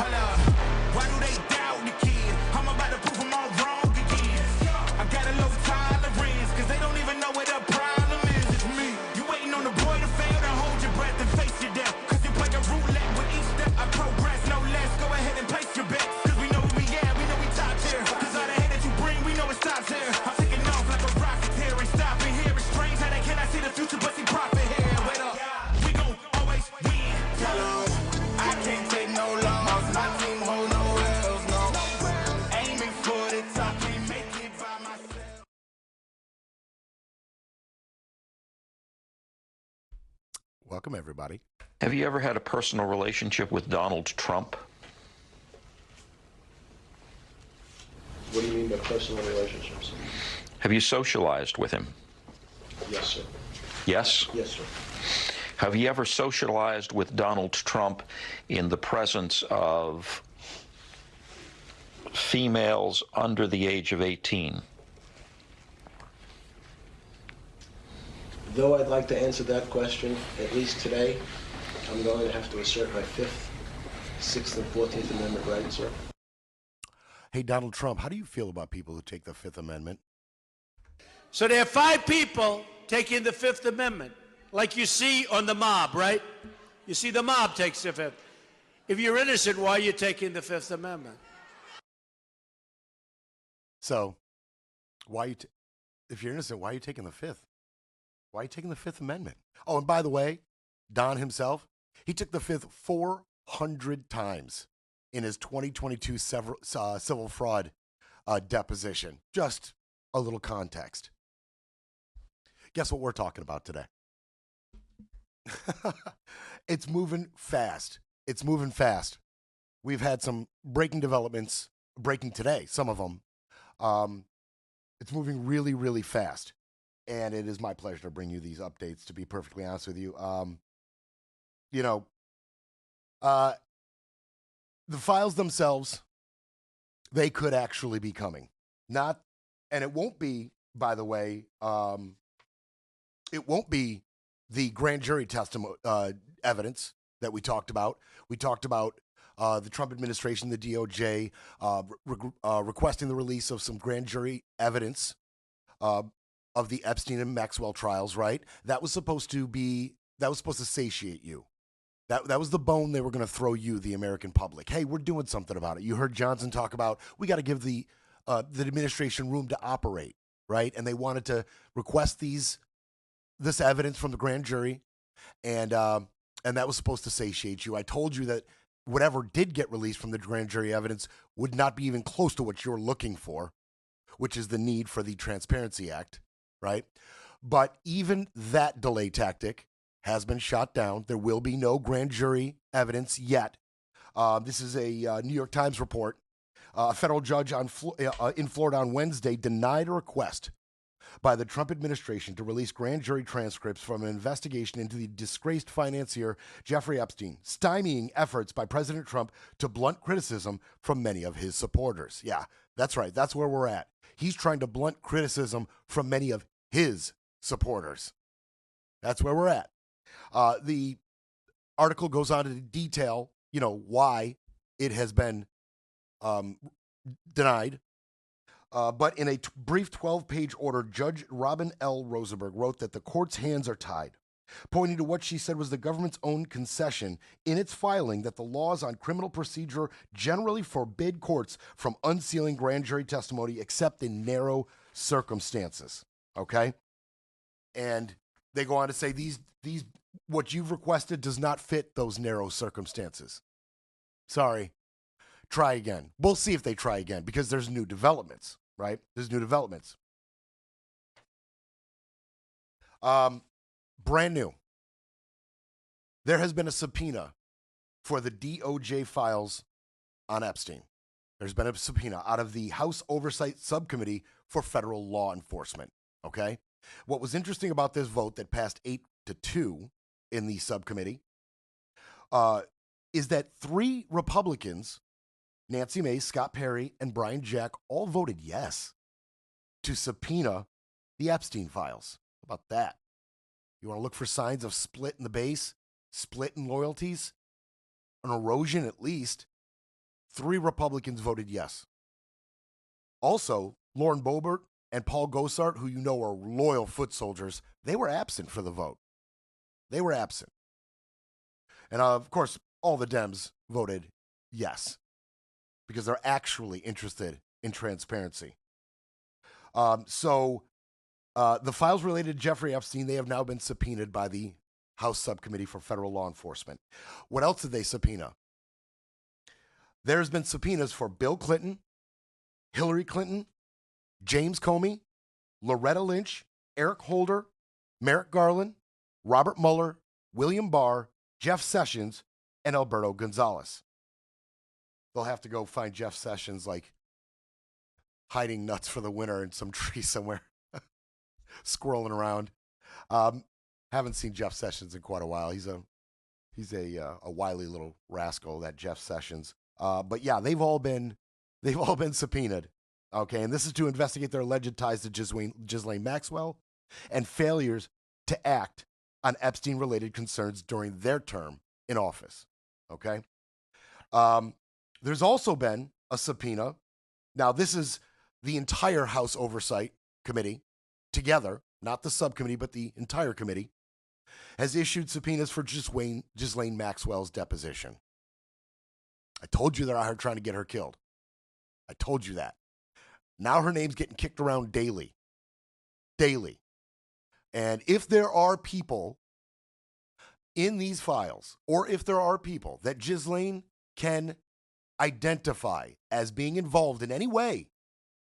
Hold up. Why do they doubt the kid? I'm about to prove them all wrong again. I got a low tolerance, cause they don't even know what the problem is. It's me. You waiting on the boy to fail, then hold your breath and face your death. Cause you play a roulette with each step. I progress, no less. Go ahead and place your bets. Cause we know who we are, we know we top tier. Cause all the hate that you bring, we know it stops here. I'm taking off like a rocket here and stopping here. It's strange how they cannot see the future, but see profit here. Wait up. We gon' always win. Tell 'em I can't take no loss. My team hold no L's, no. Aiming for the top, can't make it by myself. Welcome, everybody. Have you ever had a personal relationship with Donald Trump? What do you mean by personal relationships? Have you socialized with him? Yes, sir. Yes? Yes, sir. Have you ever socialized with Donald Trump in the presence of females under the age of 18? Though I'd like to answer that question, at least today, I'm going to have to assert my 5th, 6th, and 14th Amendment rights, sir. Hey, Donald Trump, how do you feel about people who take the Fifth Amendment? So there are 5 people taking the Fifth Amendment, like you see on the mob, right? You see the mob takes the Fifth. If you're innocent, why are you taking the Fifth Amendment? So, if you're innocent, why are you taking the Fifth? Why are you taking the Fifth Amendment? Oh, and by the way, Don himself, he took the Fifth 400 times in his 2022 civil fraud deposition. Just a little context. Guess what we're talking about today? It's moving fast. It's moving fast. We've had some breaking developments, breaking today, some of them. It's moving really, really fast. And it is my pleasure to bring you these updates, to be perfectly honest with you. The files themselves, they could actually be coming. And it won't be, by the way, it won't be the grand jury testimony evidence that we talked about. We talked about the Trump administration, the DOJ, requesting the release of some grand jury evidence of the Epstein and Maxwell trials, right? That was supposed to satiate you. That was the bone they were going to throw you, the American public. Hey, we're doing something about it. You heard Johnson talk about, we got to give the administration room to operate, right? And they wanted to request this evidence from the grand jury, and that was supposed to satiate you. I told you that whatever did get released from the grand jury evidence would not be even close to what you're looking for, which is the need for the Transparency Act, right? But even that delay tactic has been shot down. There will be no grand jury evidence yet. This is a New York Times report. A federal judge in Florida on Wednesday denied a request by the Trump administration to release grand jury transcripts from an investigation into the disgraced financier Jeffrey Epstein, stymieing efforts by President Trump to blunt criticism from many of his supporters. Yeah, that's right. That's where we're at. He's trying to blunt criticism from many of his supporters. That's where we're at. The article goes on to detail, why it has been denied. But in a brief 12-page order, Judge Robin L. Rosenberg wrote that the court's hands are tied, pointing to what she said was the government's own concession in its filing that the laws on criminal procedure generally forbid courts from unsealing grand jury testimony except in narrow circumstances. Okay? And they go on to say these what you've requested does not fit those narrow circumstances. Sorry. Try again. We'll see if they try again because there's new developments, right? There's new developments. Brand new. There has been a subpoena for the DOJ files on Epstein. There's been a subpoena out of the House Oversight Subcommittee for Federal Law Enforcement, okay? What was interesting about this vote that passed 8-2 in the subcommittee is that 3 Republicans, Nancy Mace, Scott Perry, and Brian Jack, all voted yes to subpoena the Epstein files. How about that? You want to look for signs of split in the base, split in loyalties, an erosion at least? 3 Republicans voted yes. Also, Lauren Boebert and Paul Gosar, who you know are loyal foot soldiers, they were absent for the vote. They were absent. And of course, all the Dems voted yes, because they're actually interested in transparency. The files related to Jeffrey Epstein, they have now been subpoenaed by the House Subcommittee for Federal Law Enforcement. What else did they subpoena? There's been subpoenas for Bill Clinton, Hillary Clinton, James Comey, Loretta Lynch, Eric Holder, Merrick Garland, Robert Mueller, William Barr, Jeff Sessions, and Alberto Gonzalez. They'll have to go find Jeff Sessions, like, hiding nuts for the winter in some tree somewhere, squirreling around. Haven't seen Jeff Sessions in quite a while. He's a wily little rascal, that Jeff Sessions. But yeah, they've all been subpoenaed. Okay, and this is to investigate their alleged ties to Ghislaine Maxwell and failures to act on Epstein-related concerns during their term in office. Okay, there's also been a subpoena. Now, this is the entire House Oversight Committee together, not the subcommittee, but the entire committee, has issued subpoenas for Ghislaine Maxwell's deposition. I told you they're out here trying to get her killed. I told you that. Now her name's getting kicked around daily. Daily. And if there are people in these files, or if there are people that Ghislaine can identify as being involved in any way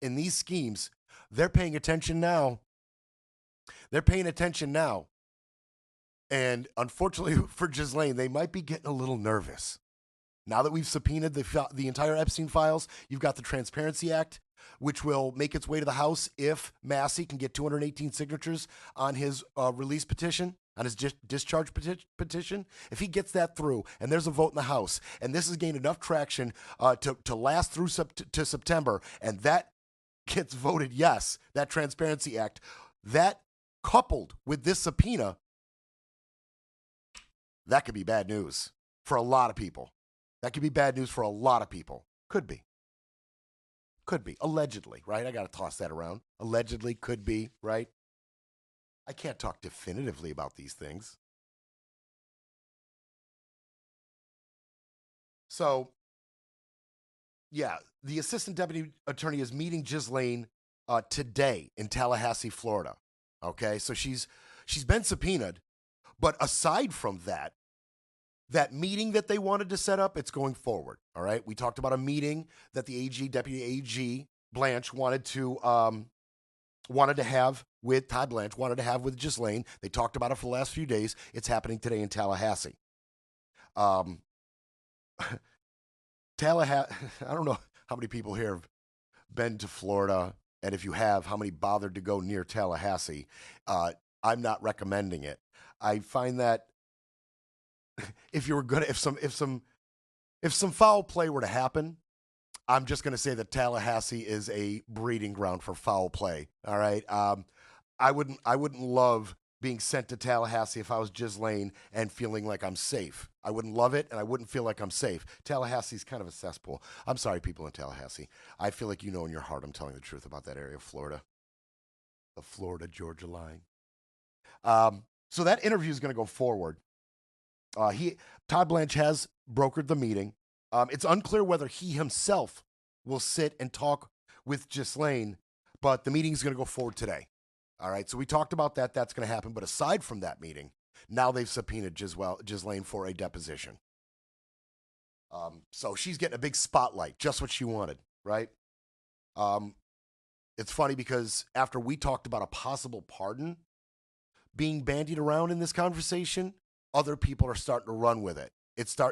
in these schemes, they're paying attention now. They're paying attention now. And unfortunately for Ghislaine, they might be getting a little nervous. Now that we've subpoenaed the entire Epstein files, you've got the Transparency Act, which will make its way to the House if Massey can get 218 signatures on his release petition, on his discharge petition. If he gets that through and there's a vote in the House, and this has gained enough traction to last through to September, and that gets voted yes, that Transparency Act, that coupled with this subpoena, that could be bad news for a lot of people. That could be bad news for a lot of people. Could be. Could be. Allegedly, right? I got to toss that around. Allegedly, could be, right? I can't talk definitively about these things. So, yeah, the assistant deputy attorney is meeting Ghislaine today in Tallahassee, Florida. Okay, so she's been subpoenaed, but aside from that meeting that they wanted to set up, it's going forward. All right, we talked about a meeting that the Deputy AG Blanche wanted to have with Todd Blanche, wanted to have with Ghislaine. They talked about it for the last few days. It's happening today in Tallahassee. Tallahassee. I don't know how many people here have been to Florida, and if you have, how many bothered to go near Tallahassee. I'm not recommending it. I find that if some foul play were to happen, I'm just going to say that Tallahassee is a breeding ground for foul play. All right. I wouldn't love being sent to Tallahassee if I was Ghislaine and feeling like I'm safe. I wouldn't love it, and I wouldn't feel like I'm safe. Tallahassee's kind of a cesspool. I'm sorry, people in Tallahassee. I feel like you know in your heart I'm telling the truth about that area of Florida. The Florida-Georgia line. So that interview is going to go forward. Todd Blanche has brokered the meeting. It's unclear whether he himself will sit and talk with Ghislaine, but the meeting is going to go forward today. All right, so we talked about that. That's going to happen. But aside from that meeting, now they've subpoenaed Ghislaine for a deposition. So she's getting a big spotlight, just what she wanted, right? It's funny because after we talked about a possible pardon being bandied around in this conversation, other people are starting to run with it.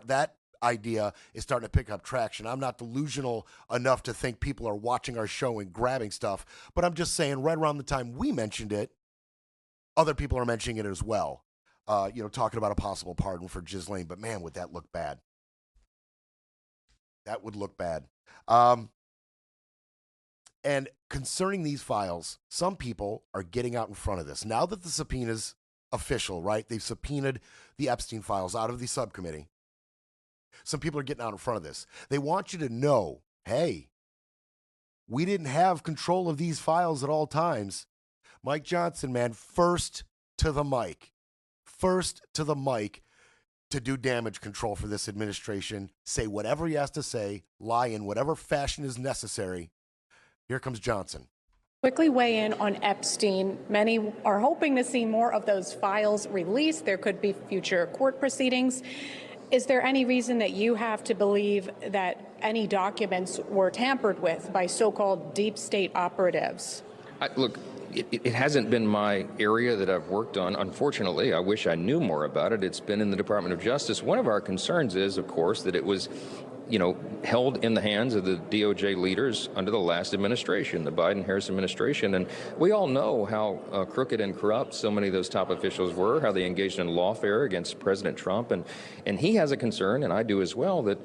That idea is starting to pick up traction. I'm not delusional enough to think people are watching our show and grabbing stuff, but I'm just saying right around the time we mentioned it, other people are mentioning it as well. Talking about a possible pardon for Ghislaine, but man, would that look bad. That would look bad. And concerning these files, some people are getting out in front of this. Now that the subpoena's official, right? They've subpoenaed the Epstein files out of the subcommittee. some people are getting out in front of this. They want you to know, hey, we didn't have control of these files at all times. Mike Johnson, man, first to the mic to do damage control for this administration, say whatever he has to say, lie in whatever fashion is necessary. Here comes Johnson. Quickly weigh in on Epstein. Many are hoping to see more of those files released. There could be future court proceedings. Is there any reason that you have to believe that any documents were tampered with by so-called deep state operatives? Look, it hasn't been my area that I've worked on. Unfortunately, I wish I knew more about it. It's been in the Department of Justice. One of our concerns is, of course, that it was held in the hands of the DOJ leaders under the last administration, the Biden-Harris administration. And we all know how crooked and corrupt so many of those top officials were, how they engaged in lawfare against President Trump. And he has a concern, and I do as well, that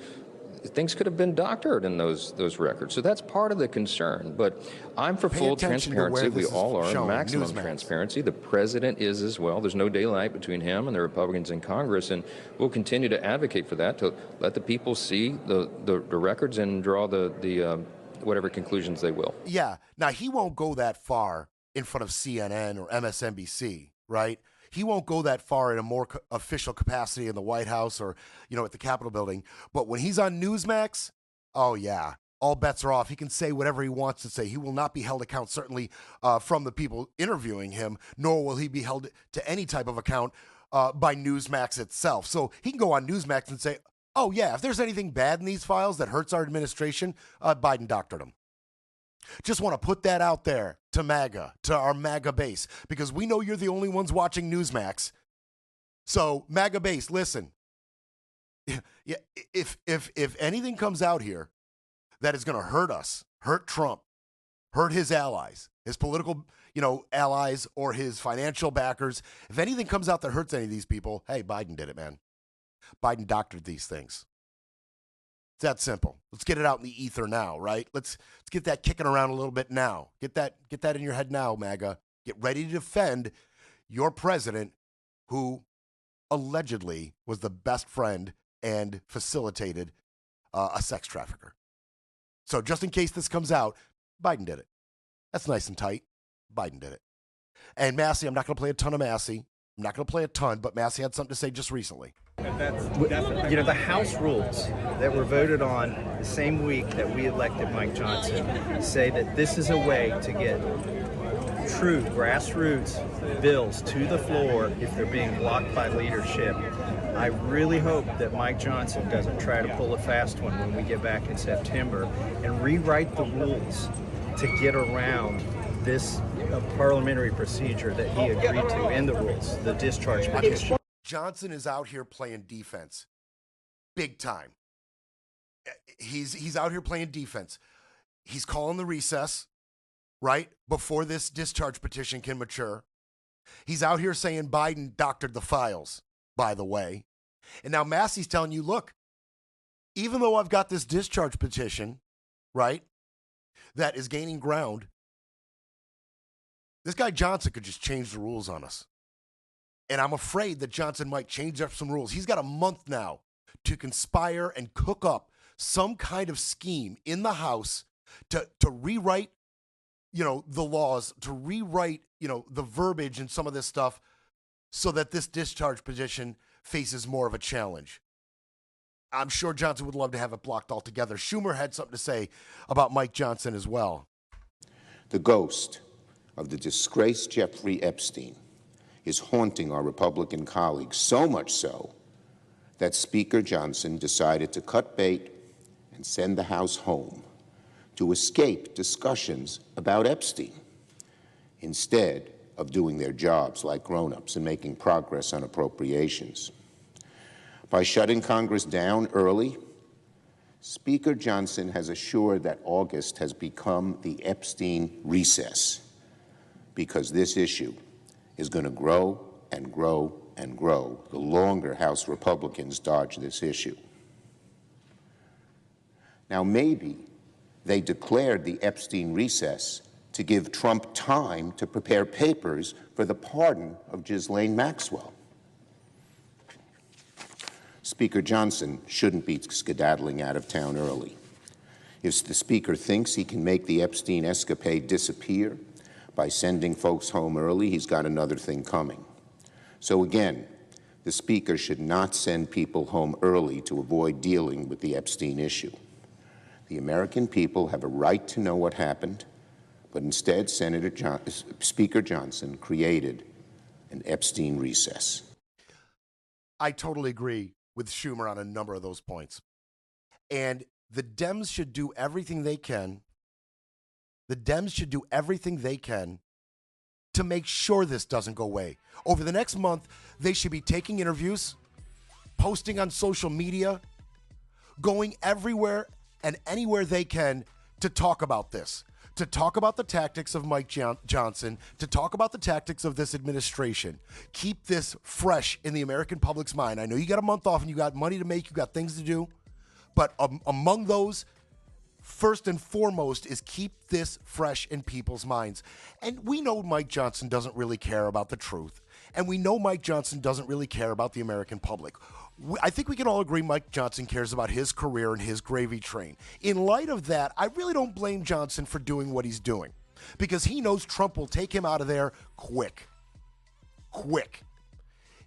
things could have been doctored in those records. So that's part of the concern. But I'm for full transparency. We all are. Maximum transparency. The president is as well. There's no daylight between him and the Republicans in Congress, and we'll continue to advocate for that, to let the people see the records and draw the whatever conclusions they will. Yeah. Now, he won't go that far in front of CNN or MSNBC, right? He won't go that far in a more official capacity in the White House or, at the Capitol building. But when he's on Newsmax, oh, yeah, all bets are off. He can say whatever he wants to say. He will not be held account, certainly from the people interviewing him, nor will he be held to any type of account by Newsmax itself. So he can go on Newsmax and say, oh, yeah, if there's anything bad in these files that hurts our administration, Biden doctored them. Just want to put that out there to MAGA, to our MAGA base, because we know you're the only ones watching Newsmax. So MAGA base, listen. Yeah, if anything comes out here that is going to hurt us, hurt Trump, hurt his allies, his political, allies or his financial backers, if anything comes out that hurts any of these people, hey, Biden did it, man. Biden doctored these things. It's that simple. Let's get it out in the ether now, right? Let's get that kicking around a little bit now. Get that in your head now, MAGA. Get ready to defend your president, who allegedly was the best friend and facilitated a sex trafficker. So just in case this comes out, Biden did it. That's nice and tight. Biden did it. And Massey, I'm not going to play a ton of Massey. I'm not going to play a ton, but Massey had something to say just recently. The House rules that were voted on the same week that we elected Mike Johnson say that this is a way to get true grassroots bills to the floor if they're being blocked by leadership. I really hope that Mike Johnson doesn't try to pull a fast one when we get back in September and rewrite the rules to get around this parliamentary procedure that he agreed to in the rules, the discharge petition. Johnson is out here playing defense, big time. He's out here playing defense. He's calling the recess, right, before this discharge petition can mature. He's out here saying Biden doctored the files, by the way. And now Massey's telling you, look, even though I've got this discharge petition, right, that is gaining ground, this guy Johnson could just change the rules on us. And I'm afraid that Johnson might change up some rules. He's got a month now to conspire and cook up some kind of scheme in the House to rewrite, the laws, to rewrite, the verbiage and some of this stuff so that this discharge petition faces more of a challenge. I'm sure Johnson would love to have it blocked altogether. Schumer had something to say about Mike Johnson as well. The ghost of the disgraced Jeffrey Epstein is haunting our Republican colleagues, so much so that Speaker Johnson decided to cut bait and send the House home to escape discussions about Epstein, instead of doing their jobs like grown-ups and making progress on appropriations. By shutting Congress down early, Speaker Johnson has assured that August has become the Epstein recess, because this issue is going to grow and grow and grow the longer House Republicans dodge this issue. Now, maybe they declared the Epstein recess to give Trump time to prepare papers for the pardon of Ghislaine Maxwell. Speaker Johnson shouldn't be skedaddling out of town early. If the Speaker thinks he can make the Epstein escapade disappear by sending folks home early, he's got another thing coming. So again, the Speaker should not send people home early to avoid dealing with the Epstein issue. The American people have a right to know what happened, but instead Speaker Johnson created an Epstein recess. I totally agree with Schumer on a number of those points. And the Dems should do everything they can. The Dems should do everything they can to make sure this doesn't go away. Over the next month, they should be taking interviews, posting on social media, going everywhere and anywhere they can to talk about this, to talk about the tactics of Mike Johnson, to talk about the tactics of this administration. Keep this fresh in the American public's mind. I know you got a month off and you got money to make, you got things to do, but among those, first and foremost is keep this fresh in people's minds. And we know Mike Johnson doesn't really care about the truth. And we know Mike Johnson doesn't really care about the American public. I think we can all agree Mike Johnson cares about his career and his gravy train. In light of that, I really don't blame Johnson for doing what he's doing because he knows Trump will take him out of there quick. Quick.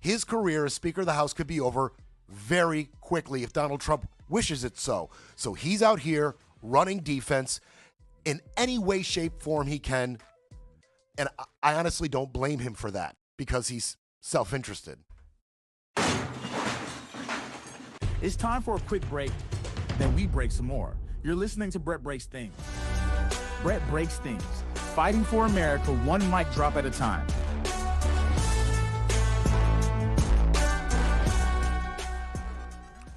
His career as Speaker of the House could be over very quickly if Donald Trump wishes it so. So he's out here running defense in any way, shape, form he can. And I honestly don't blame him for that because he's self-interested. It's time for a quick break, then we break some more. You're listening to Brett Breaks Things. Brett Breaks Things, fighting for America one mic drop at a time.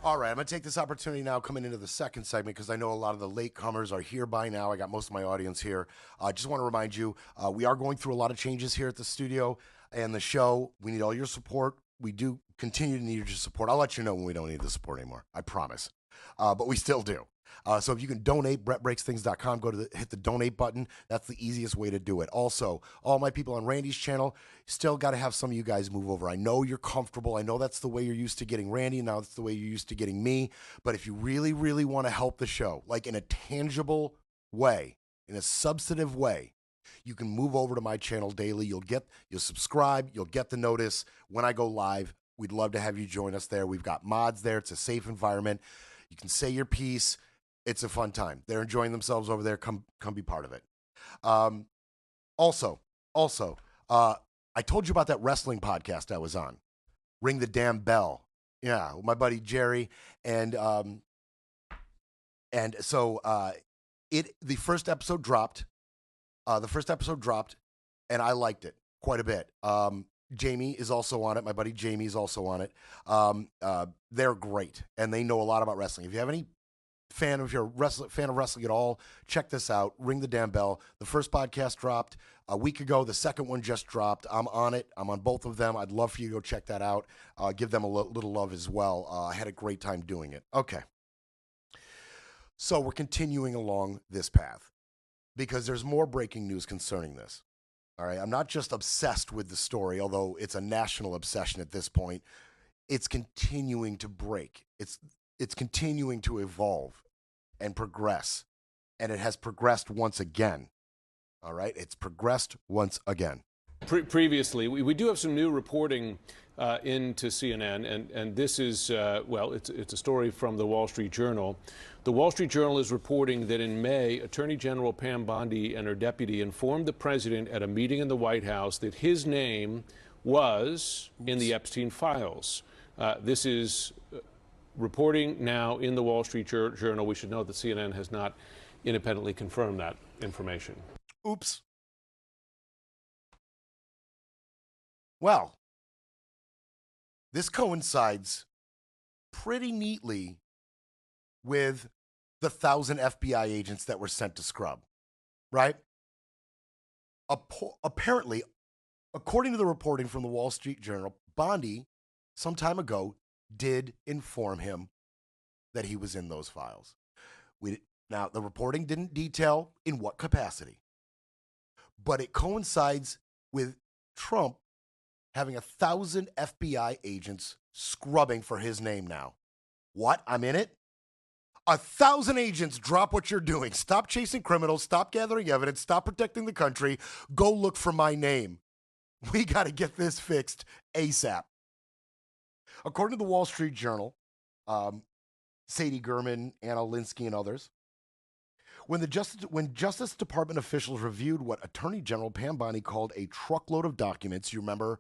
All right, I'm going to take this opportunity now coming into the second segment because I know a lot of the latecomers are here by now. I got most of my audience here. I just want to remind you, we are going through a lot of changes here at the studio and the show. We need all your support. We do continue to need your support. I'll let you know when we don't need the support anymore. I promise. But we still do. So if you can donate, brettbreaksthings.com, hit the donate button. That's the easiest way to do it. Also, all my people on Randy's channel, still got to have some of you guys move over. I know you're comfortable. I know that's the way you're used to getting Randy. Now that's the way you're used to getting me. But if you really, really want to help the show, like in a tangible way, in a substantive way, you can move over to my channel daily. You'll subscribe. You'll get the notice when I go live. We'd love to have you join us there. We've got mods there. It's a safe environment. You can say your piece. It's a fun time. They're enjoying themselves over there. Come be part of it. Also, I told you about that wrestling podcast I was on. Ring the Damn Bell. Yeah, with my buddy Jerry. And so the first episode dropped. And I liked it quite a bit. Jamie is also on it. My buddy Jamie is also on it. They're great, and they know a lot about wrestling. If you have any fan of wrestling at all, check this out. Ring the Damn Bell. The first podcast dropped a week ago. The second one just dropped. I'm on it. I'm on both of them. I'd love for you to go check that out. Give them a little love as well. I had a great time doing it. Okay. So we're continuing along this path because there's more breaking news concerning this. All right. I'm not just obsessed with the story, although it's a national obsession at this point. It's continuing to break. It's continuing to evolve and progress. And it has progressed once again. All right. It's progressed once again. Previously, we do have some new reporting into CNN, and this is, it's a story from the Wall Street Journal. The Wall Street Journal is reporting that in May, Attorney General Pam Bondi and her deputy informed the president at a meeting in the White House that his name was in the Epstein files. This is reporting now in the Wall Street Journal. We should note that CNN has not independently confirmed that information. Oops. Well, this coincides pretty neatly with the 1,000 FBI agents that were sent to scrub, right? Apparently, according to the reporting from the Wall Street Journal, Bondi, some time ago, did inform him that he was in those files. Now, the reporting didn't detail in what capacity, but it coincides with Trump having 1,000 FBI agents scrubbing for his name now. What? I'm in it? 1,000 agents, drop what you're doing. Stop chasing criminals. Stop gathering evidence. Stop protecting the country. Go look for my name. We got to get this fixed ASAP. According to the Wall Street Journal, Sadie Gurman, Anna Linsky, and others, when Justice Department officials reviewed what Attorney General Pam Bondi called a truckload of documents, you remember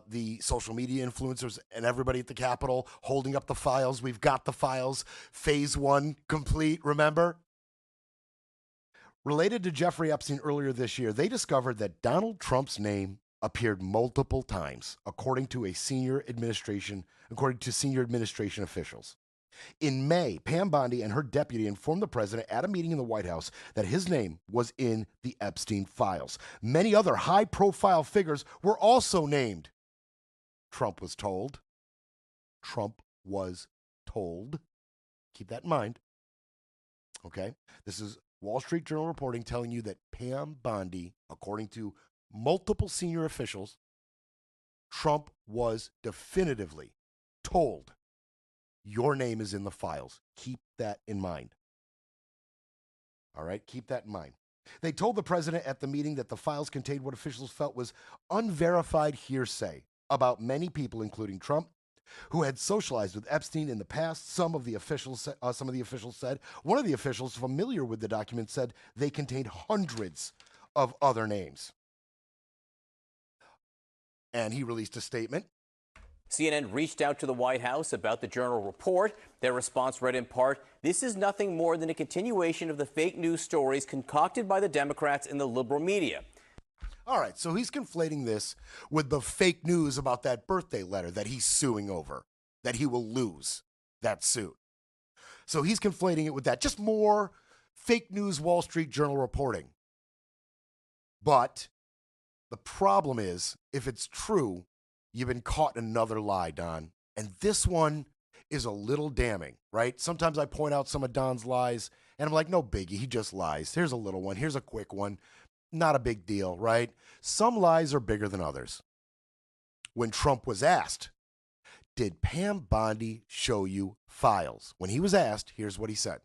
the social media influencers and everybody at the Capitol holding up the files. We've got the files. Phase 1 complete, remember? Related to Jeffrey Epstein earlier this year, they discovered that Donald Trump's name appeared multiple times, according to senior administration officials. In May, Pam Bondi and her deputy informed the president at a meeting in the White House that his name was in the Epstein files. Many other high-profile figures were also named. Trump was told. Keep that in mind. Okay? This is Wall Street Journal reporting telling you that Pam Bondi, according to multiple senior officials, Trump was definitively told, your name is in the files. Keep that in mind. All right? Keep that in mind. They told the president at the meeting that the files contained what officials felt was unverified hearsay about many people, including Trump, who had socialized with Epstein in the past. Some of the officials said. One of the officials familiar with the document said they contained hundreds of other names. And he released a statement. CNN reached out to the White House about the Journal report. Their response read in part, "This is nothing more than a continuation of the fake news stories concocted by the Democrats in the liberal media." All right, so he's conflating this with the fake news about that birthday letter that he's suing over, that he will lose that suit. So he's conflating it with that. Just more fake news Wall Street Journal reporting. But the problem is, if it's true, you've been caught in another lie, Don. And this one is a little damning, right? Sometimes I point out some of Don's lies, and I'm like, no biggie, he just lies. Here's a little one. Here's a quick one. Not a big deal, right? Some lies are bigger than others. When Trump was asked, did Pam Bondi show you files? When he was asked, here's what he said.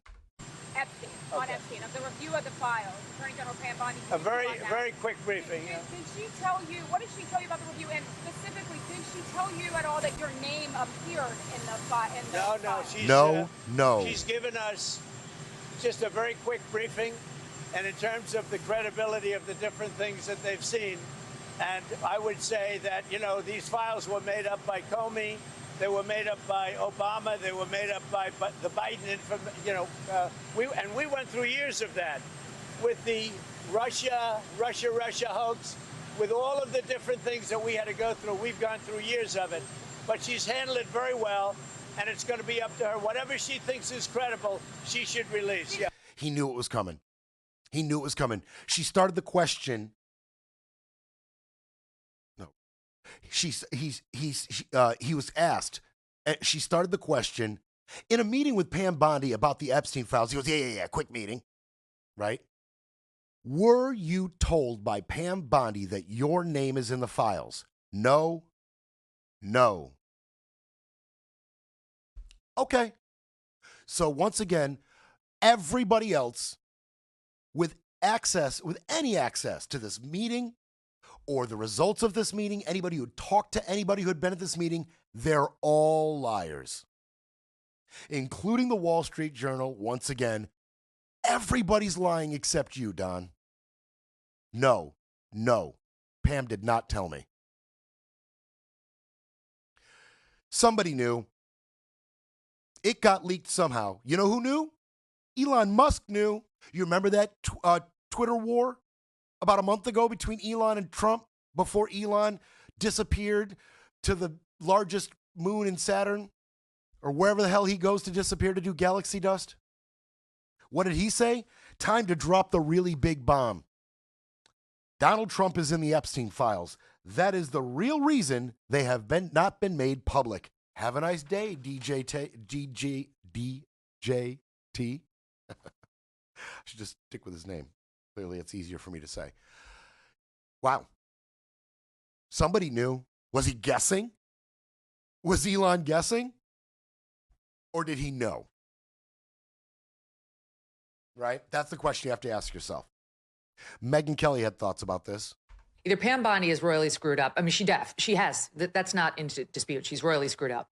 Epstein, on Epstein, of the review of the files, Attorney General Pam Bondi. A very quick briefing. Did she tell you, what did she tell you about the review? And specifically, did she tell you at all that your name appeared in the file? No. She's given us just a very quick briefing, and in terms of the credibility of the different things that they've seen. And I would say that, these files were made up by Comey. They were made up by Obama. They were made up by the Biden, we went through years of that with the Russia hoax, with all of the different things that we had to go through. We've gone through years of it. But she's handled it very well, and it's going to be up to her. Whatever she thinks is credible, she should release. Yeah. He knew it was coming. He knew it was coming. She started the question. No. He was asked. She started the question in a meeting with Pam Bondi about the Epstein files. He goes, yeah, quick meeting, right? Were you told by Pam Bondi that your name is in the files? No. Okay. So once again, everybody else with any access to this meeting or the results of this meeting, anybody who talked to anybody who had been at this meeting, they're all liars, including the Wall Street Journal. Once again, everybody's lying except you, Don. No. Pam did not tell me. Somebody knew. It got leaked somehow. You know who knew? Elon Musk knew. You remember that Twitter war about a month ago between Elon and Trump before Elon disappeared to the largest moon in Saturn or wherever the hell he goes to disappear to do galaxy dust? What did he say? Time to drop the really big bomb. Donald Trump is in the Epstein files. That is the real reason they have not been made public. Have a nice day, DJT. I should just stick with his name. Clearly, it's easier for me to say. Wow. Somebody knew. Was he guessing? Was Elon guessing? Or did he know? Right? That's the question you have to ask yourself. Megyn Kelly had thoughts about this. Either Pam Bondi is royally screwed up. I mean, she has. That's not in dispute. She's royally screwed up.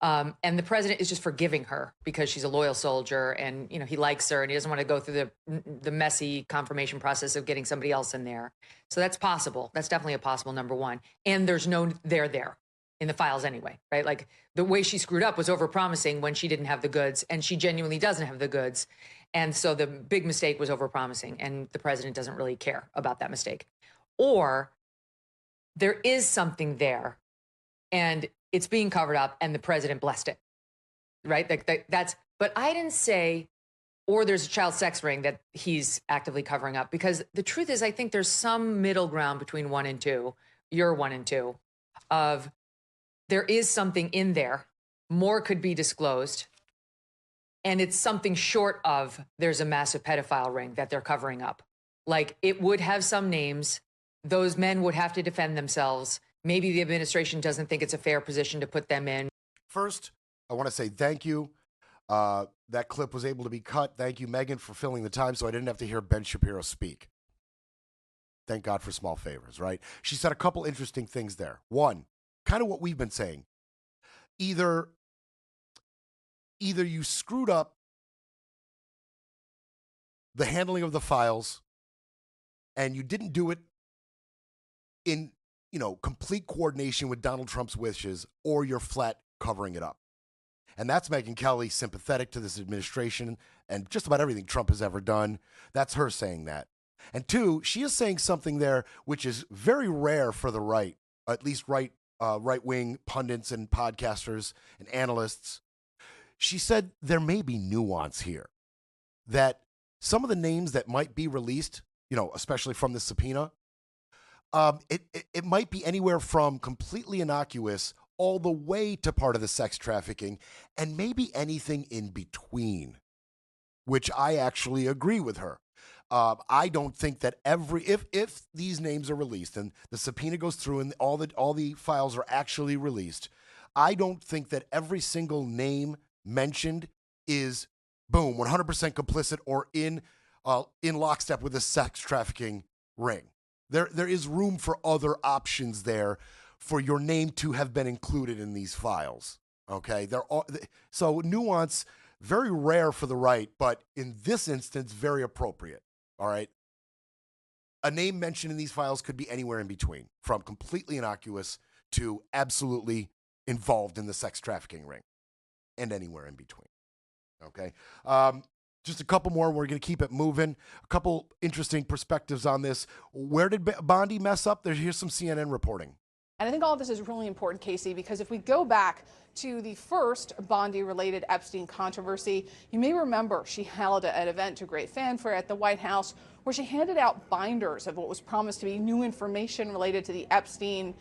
And the president is just forgiving her because she's a loyal soldier and, he likes her and he doesn't want to go through the messy confirmation process of getting somebody else in there. So that's possible. That's definitely a possible number one. And there's no there in the files anyway, right? Like the way she screwed up was overpromising when she didn't have the goods, and she genuinely doesn't have the goods. And so the big mistake was overpromising, and the president doesn't really care about that mistake. Or there is something there and it's being covered up and the president blessed it, right? But I didn't say, or there's a child sex ring that he's actively covering up, because the truth is I think there's some middle ground between 1 and 2, your 1 and 2, of there is something in there, more could be disclosed, and it's something short of there's a massive pedophile ring that they're covering up. Like, it would have some names. Those men would have to defend themselves. Maybe the administration doesn't think it's a fair position to put them in. First, I want to say thank you. That clip was able to be cut. Thank you, Megyn, for filling the time so I didn't have to hear Ben Shapiro speak. Thank God for small favors, right? She said a couple interesting things there. One, kind of what we've been saying. Either you screwed up the handling of the files and you didn't do it in, complete coordination with Donald Trump's wishes, or you're flat covering it up. And that's Megyn Kelly, sympathetic to this administration and just about everything Trump has ever done. That's her saying that. And two, she is saying something there which is very rare for the right, at least right-wing pundits and podcasters and analysts. She said there may be nuance here, that some of the names that might be released, especially from the subpoena, it might be anywhere from completely innocuous all the way to part of the sex trafficking, and maybe anything in between, which I actually agree with her. I don't think that if these names are released and the subpoena goes through and all the files are actually released, I don't think that every single name mentioned is, boom, 100% complicit or in lockstep with a sex trafficking ring. There is room for other options there for your name to have been included in these files. Okay, so nuance, very rare for the right, but in this instance, very appropriate. All right, a name mentioned in these files could be anywhere in between, from completely innocuous to absolutely involved in the sex trafficking ring, and anywhere in between. Okay. Just a couple more. We're going to keep it moving. A couple interesting perspectives on this. Where did Bondi mess up? Here's some CNN reporting. And I think all of this is really important, Casey, because if we go back to the first Bondi-related Epstein controversy, you may remember she held an event to great fanfare at the White House where she handed out binders of what was promised to be new information related to the Epstein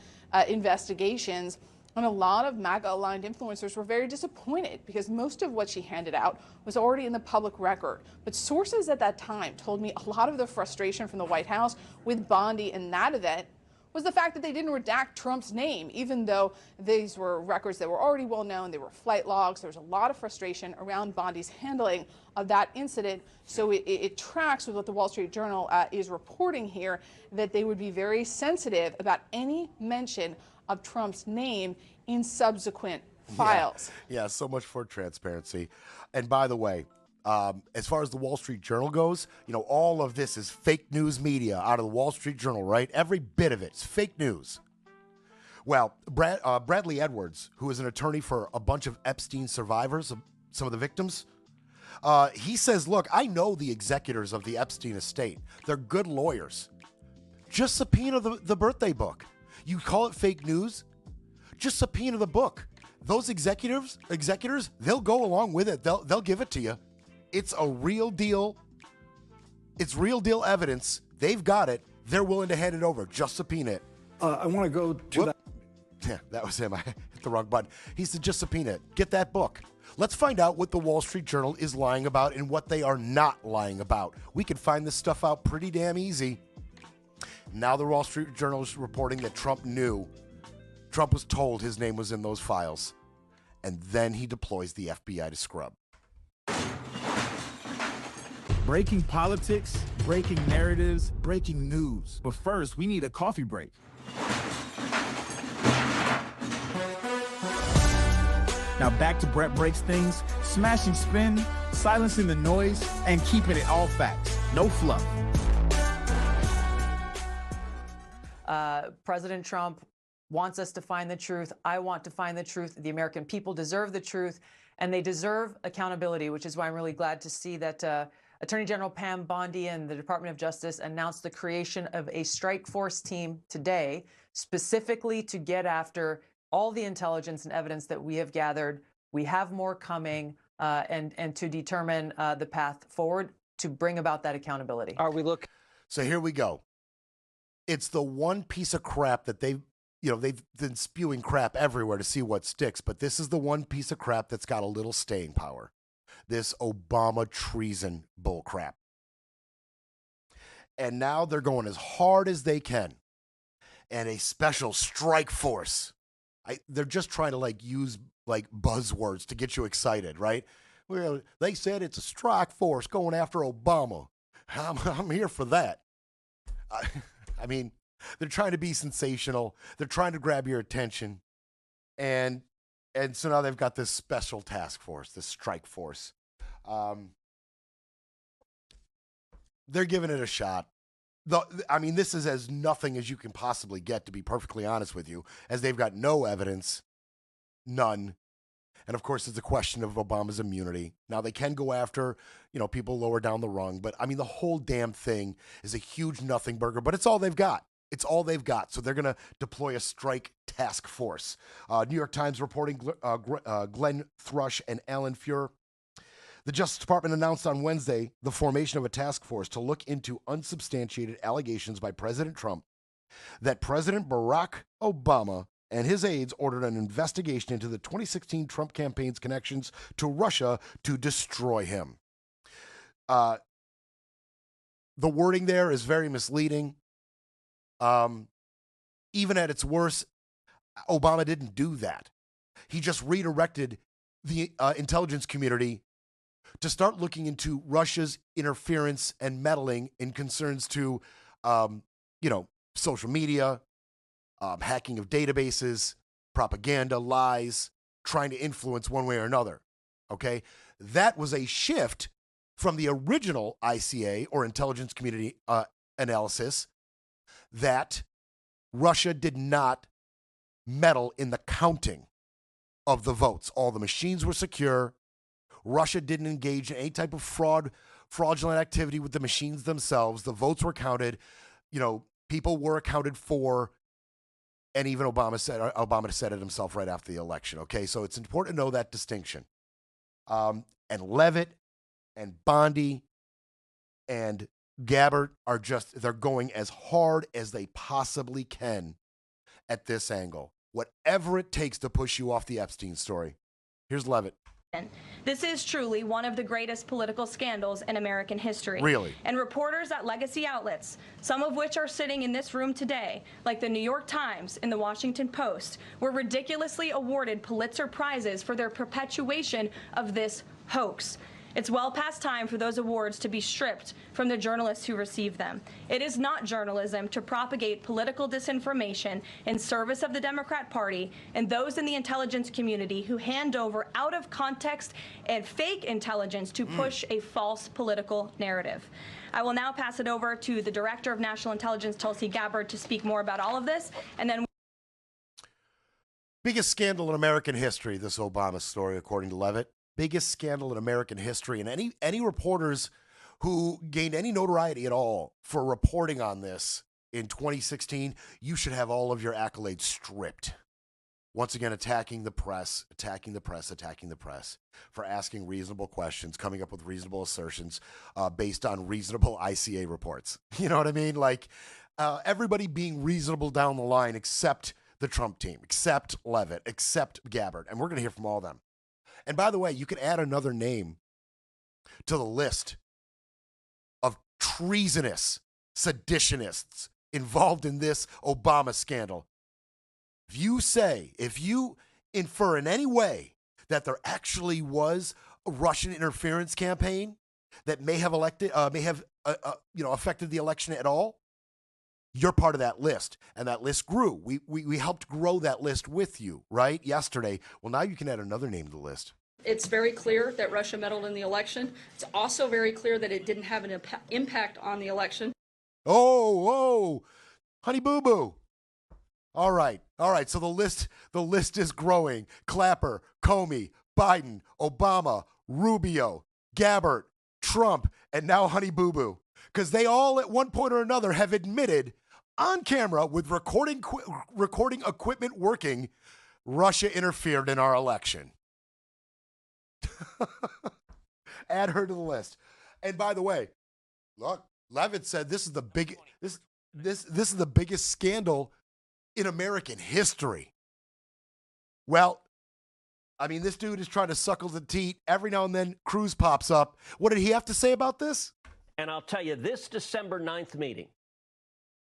investigations. And a lot of MAGA-aligned influencers were very disappointed because most of what she handed out was already in the public record. But sources at that time told me a lot of the frustration from the White House with Bondi in that event was the fact that they didn't redact Trump's name, even though these were records that were already well known. They were flight logs. There was a lot of frustration around Bondi's handling of that incident. So it tracks with what the Wall Street Journal is reporting here, that they would be very sensitive about any mention of Trump's name in subsequent files. Yeah, so much for transparency. And by the way, as far as the Wall Street Journal goes, all of this is fake news media out of the Wall Street Journal, right? Every bit of it's fake news. Well, Bradley Edwards, who is an attorney for a bunch of Epstein survivors, some of the victims, he says, look, I know the executors of the Epstein estate. They're good lawyers. Just subpoena the birthday book. You call it fake news? Just subpoena the book. Those executors, they'll go along with it. They'll give it to you. It's a real deal. It's real deal evidence. They've got it. They're willing to hand it over. Just subpoena it. I want to go to that. Yeah, that was him. I hit the wrong button. He said, just subpoena it. Get that book. Let's find out what the Wall Street Journal is lying about and what they are not lying about. We can find this stuff out pretty damn easy. Now the Wall Street Journal is reporting that Trump Trump was told his name was in those files, and then he deploys the FBI to scrub. Breaking politics, breaking narratives, breaking news. But first, we need a coffee break. Now back to Brett Breaks Things, smashing spin, silencing the noise, and keeping it all facts. No fluff. President Trump wants us to find the truth. I want to find the truth. The American people deserve the truth, and they deserve accountability, which is why I'm really glad to see that Attorney General Pam Bondi and the Department of Justice announced the creation of a strike force team today, specifically to get after all the intelligence and evidence that we have gathered. We have more coming, and to determine the path forward to bring about that accountability. So here we go. It's the one piece of crap that they've been spewing crap everywhere to see what sticks, but this is the one piece of crap that's got a little staying power. This Obama treason bull crap. And now they're going as hard as they can. And a special strike force. They're just trying to use buzzwords to get you excited, right? Well, they said it's a strike force going after Obama. I'm here for that. I mean, they're trying to be sensational. They're trying to grab your attention. And so now they've got this special task force, this strike force. They're giving it a shot. This is as nothing as you can possibly get, to be perfectly honest with you, as they've got no evidence, none. And of course, it's a question of Obama's immunity. Now, they can go after, people lower down the rung, but the whole damn thing is a huge nothing burger, but it's all they've got. It's all they've got. So they're going to deploy a strike task force. New York Times reporting Glenn Thrush and Alan Fuhr. The Justice Department announced on Wednesday the formation of a task force to look into unsubstantiated allegations by President Trump that President Barack Obama and his aides ordered an investigation into the 2016 Trump campaign's connections to Russia to destroy him. The wording there is very misleading. Even at its worst, Obama didn't do that. He just redirected the intelligence community to start looking into Russia's interference and meddling in concerns to, social media, hacking of databases, propaganda, lies, trying to influence one way or another. Okay? That was a shift from the original ICA, or intelligence community analysis, that Russia did not meddle in the counting of the votes. All the machines were secure. Russia didn't engage in any type of fraudulent activity with the machines themselves. The votes were counted. People were accounted for. And even Obama said it himself right after the election. Okay, so it's important to know that distinction. And Leavitt and Bondi and Gabbard they're going as hard as they possibly can at this angle. Whatever it takes to push you off the Epstein story. Here's Leavitt. This is truly one of the greatest political scandals in American history. Really? And reporters at legacy outlets, some of which are sitting in this room today, like the New York Times and the Washington Post, were ridiculously awarded Pulitzer Prizes for their perpetuation of this hoax. It's well past time for those awards to be stripped from the journalists who receive them. It is not journalism to propagate political disinformation in service of the Democrat Party and those in the intelligence community who hand over out of context and fake intelligence to push a false political narrative. I will now pass it over to the Director of National Intelligence, Tulsi Gabbard, to speak more about all of this, and then biggest scandal in American history, this Obama story, according to Leavitt. Biggest scandal in American history, and any reporters who gained any notoriety at all for reporting on this in 2016, you should have all of your accolades stripped. Once again, attacking the press for asking reasonable questions, coming up with reasonable assertions based on reasonable ICA reports. You know what I mean? Everybody being reasonable down the line except the Trump team, except Leavitt, except Gabbard, and we're going to hear from all of them. And by the way, you could add another name to the list of treasonous seditionists involved in this Obama scandal. if you infer in any way that there actually was a Russian interference campaign that may have affected the election at all, you're part of that list, and that list grew. We helped grow that list with you, right? Yesterday. Well, now you can add another name to the list. It's very clear that Russia meddled in the election. It's also very clear that it didn't have an impact on the election. Oh, honey boo boo. All right. So the list is growing. Clapper, Comey, Biden, Obama, Rubio, Gabbard, Trump, and now honey boo boo. Because they all at one point or another have admitted on camera with recording equipment working, Russia interfered in our election. Add her to the list. And by the way, look, Leavitt said this is the biggest scandal in American history. Well, I mean, this dude is trying to suckle the teat. Every now and then, Cruz pops up. What did he have to say about this? And I'll tell you, this December 9th meeting,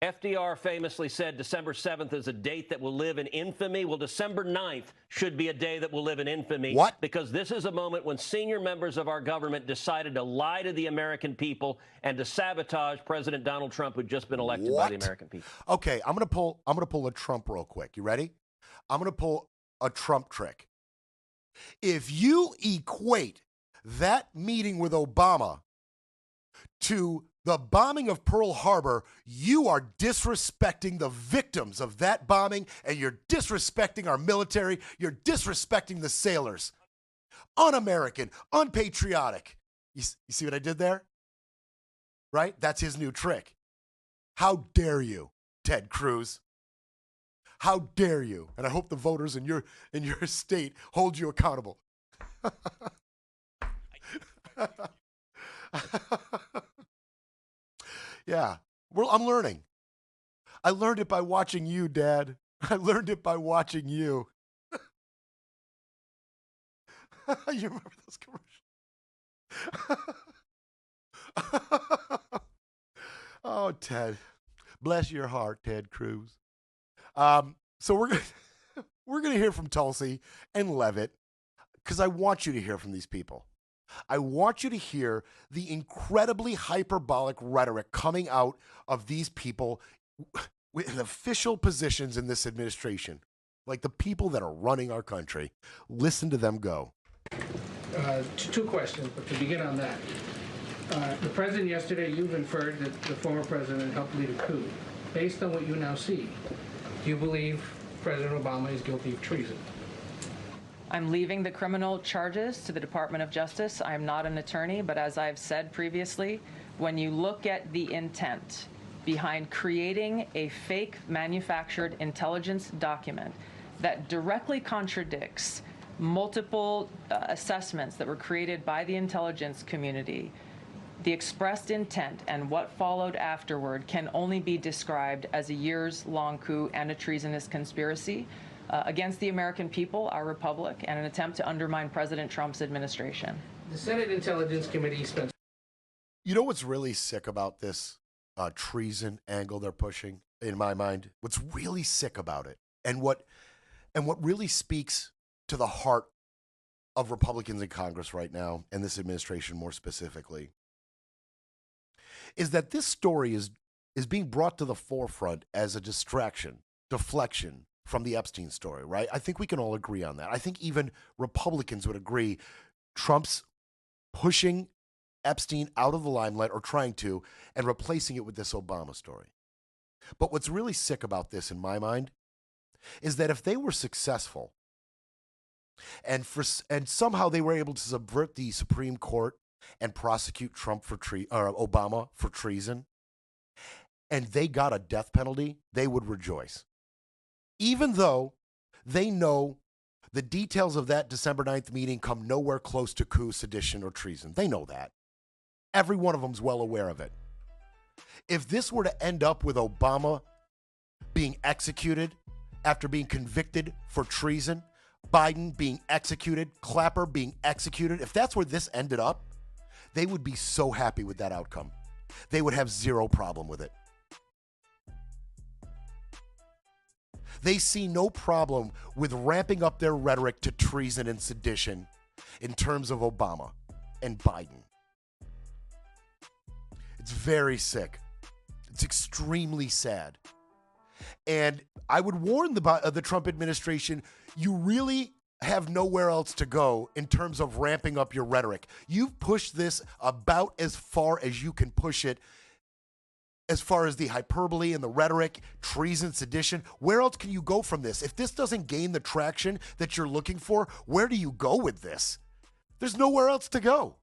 FDR famously said December 7th is a date that will live in infamy. Well, December 9th should be a day that will live in infamy. What? Because this is a moment when senior members of our government decided to lie to the American people and to sabotage President Donald Trump, who'd just been elected by the American people. Okay, I'm gonna pull a Trump real quick. You ready? I'm gonna pull a Trump trick. If you equate that meeting with Obama to the bombing of Pearl Harbor, you are disrespecting the victims of that bombing, and you're disrespecting our military. You're disrespecting the sailors. Un-American, unpatriotic. You see what I did there? Right? That's his new trick. How dare you, Ted Cruz? How dare you? And I hope the voters in your state hold you accountable. Yeah, I'm learning. I learned it by watching you, Dad. I learned it by watching you. You remember those commercials? Oh, Ted. Bless your heart, Ted Cruz. So we're gonna hear from Tulsi and Leavitt, because I want you to hear from these people. I want you to hear the incredibly hyperbolic rhetoric coming out of these people with official positions in this administration, like the people that are running our country. Listen to them go. Two questions, but to begin on that. The president yesterday, you've inferred that the former president helped lead a coup. Based on what you now see, do you believe President Obama is guilty of treason? I'm leaving the criminal charges to the Department of Justice. I'm not an attorney, but as I've said previously, when you look at the intent behind creating a fake manufactured intelligence document that directly contradicts multiple assessments that were created by the intelligence community, the expressed intent and what followed afterward can only be described as a years-long coup and a treasonous conspiracy against the American people, our republic, and an attempt to undermine President Trump's administration. The Senate Intelligence Committee spent... You know what's really sick about this treason angle they're pushing, in my mind? What's really sick about it, and what really speaks to the heart of Republicans in Congress right now, and this administration more specifically, is that this story is being brought to the forefront as a distraction, deflection from the Epstein story, right? I think we can all agree on that. I think even Republicans would agree Trump's pushing Epstein out of the limelight, or trying to, and replacing it with this Obama story. But what's really sick about this, in my mind, is that if they were successful and somehow they were able to subvert the Supreme Court and prosecute Obama for treason, and they got a death penalty, they would rejoice. Even though they know the details of that December 9th meeting come nowhere close to coup, sedition, or treason. They know that. Every one of them's well aware of it. If this were to end up with Obama being executed after being convicted for treason, Biden being executed, Clapper being executed, if that's where this ended up, they would be so happy with that outcome. They would have zero problem with it. They see no problem with ramping up their rhetoric to treason and sedition in terms of Obama and Biden. It's very sick. It's extremely sad. And I would warn the Trump administration, you really have nowhere else to go in terms of ramping up your rhetoric. You've pushed this about as far as you can push it, as far as the hyperbole and the rhetoric, treason, sedition. Where else can you go from this? If this doesn't gain the traction that you're looking for, where do you go with this? There's nowhere else to go.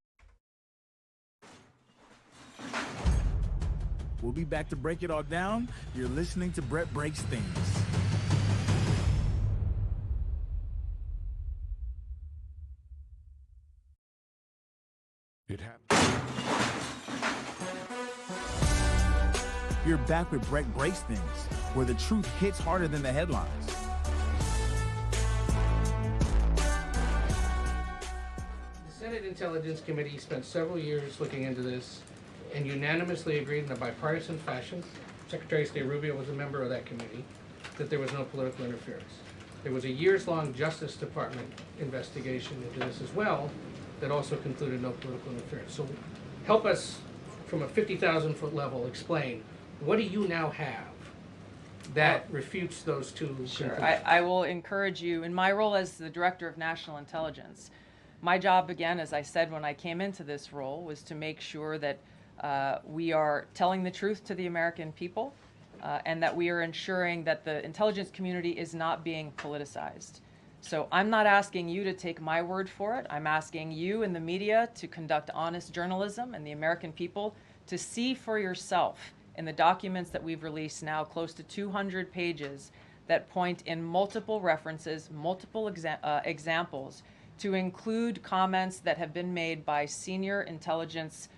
We'll be back to break it all down. You're listening to Brett Breaks Things. It happened. You're back with Brett Breaks Things, where the truth hits harder than the headlines. The Senate Intelligence Committee spent several years looking into this and unanimously agreed in a bipartisan fashion, Secretary of State Rubio was a member of that committee, that there was no political interference. There was a years-long Justice Department investigation into this as well that also concluded no political interference. So help us, from a 50,000-foot level, explain, what do you now have that refutes those two conclusions? I will encourage you, in my role as the Director of National Intelligence, my job, again, as I said when I came into this role, was to make sure that we are telling the truth to the American people and that we are ensuring that the intelligence community is not being politicized. So I'm not asking you to take my word for it. I'm asking you and the media to conduct honest journalism and the American people to see for yourself in the documents that we've released now, close to 200 pages, that point in multiple references, multiple examples, to include comments that have been made by senior intelligence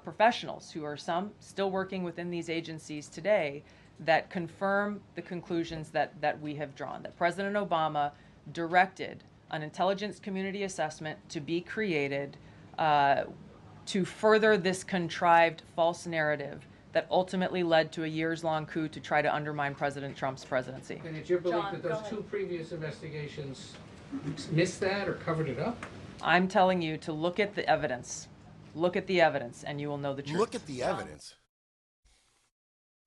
professionals who are some still working within these agencies today that confirm the conclusions that we have drawn, that President Obama directed an intelligence community assessment to be created to further this contrived false narrative that ultimately led to a years-long coup to try to undermine President Trump's presidency. And it's your belief that those two previous investigations missed that or covered it up? I'm telling you to look at the evidence. Look at the evidence, and you will know the truth. Look at the evidence.